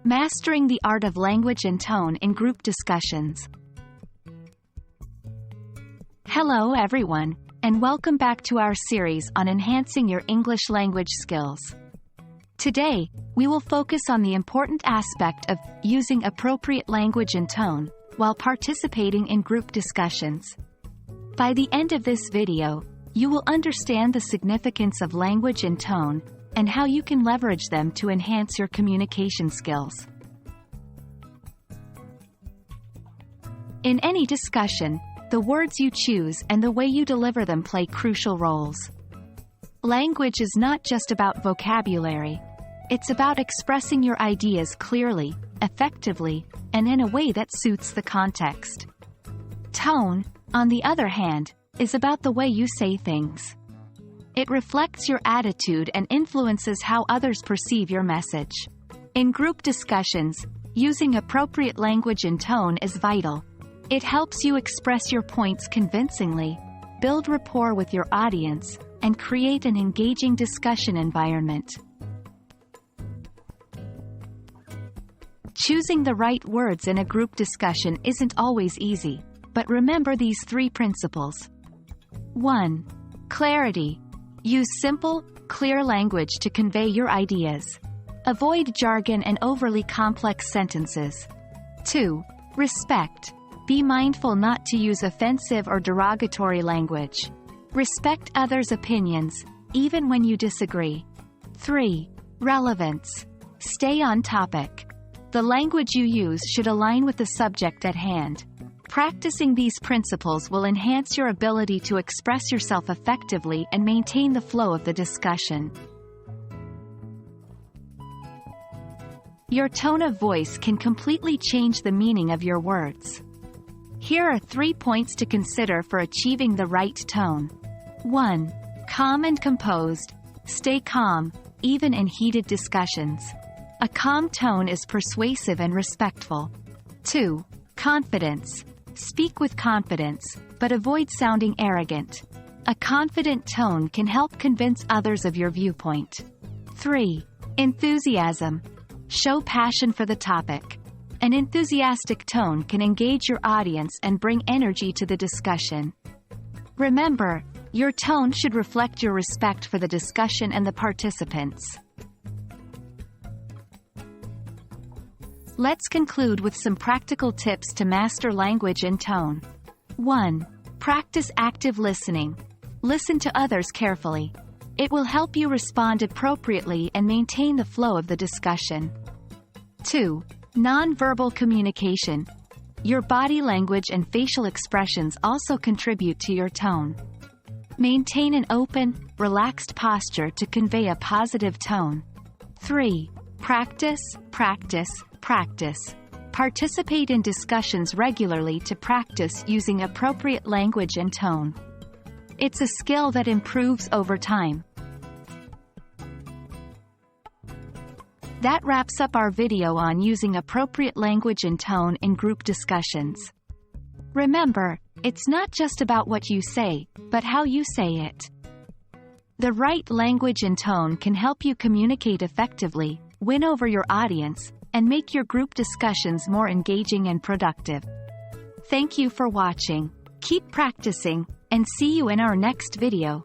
Mastering the art of language and tone in group discussions. Hello everyone, and welcome back to our series on enhancing your English language skills. Today, we will focus on the important aspect of using appropriate language and tone while participating in group discussions. By the end of this video, you will understand the significance of language and tone and how you can leverage them to enhance your communication skills. In any discussion, the words you choose and the way you deliver them play crucial roles. Language is not just about vocabulary. It's about expressing your ideas clearly, effectively, and in a way that suits the context. Tone, on the other hand, is about the way you say things. It reflects your attitude and influences how others perceive your message. In group discussions, using appropriate language and tone is vital. It helps you express your points convincingly, build rapport with your audience, and create an engaging discussion environment. Choosing the right words in a group discussion isn't always easy, but remember these 3 principles. 1. Clarity. Use simple, clear language to convey your ideas. Avoid jargon and overly complex sentences. 2. Respect. Be mindful not to use offensive or derogatory language. Respect others' opinions, even when you disagree. 3. Relevance. Stay on topic. The language you use should align with the subject at hand. Practicing these principles will enhance your ability to express yourself effectively and maintain the flow of the discussion. Your tone of voice can completely change the meaning of your words. Here are 3 points to consider for achieving the right tone. 1. Calm and composed. Stay calm, even in heated discussions. A calm tone is persuasive and respectful. 2. Confidence. Speak with confidence, but avoid sounding arrogant. A confident tone can help convince others of your viewpoint. 3. Enthusiasm. Show passion for the topic. An enthusiastic tone can engage your audience and bring energy to the discussion. Remember, your tone should reflect your respect for the discussion and the participants. Let's conclude with some practical tips to master language and tone. 1. Practice active listening. Listen to others carefully. It will help you respond appropriately and maintain the flow of the discussion. 2. Nonverbal communication. Your body language and facial expressions also contribute to your tone. Maintain an open, relaxed posture to convey a positive tone. 3. Practice, practice, practice. Participate in discussions regularly to practice using appropriate language and tone. It's a skill that improves over time. That wraps up our video on using appropriate language and tone in group discussions. Remember, it's not just about what you say, but how you say it. The right language and tone can help you communicate effectively, win over your audience, and make your group discussions more engaging and productive. Thank you for watching. Keep practicing, and see you in our next video.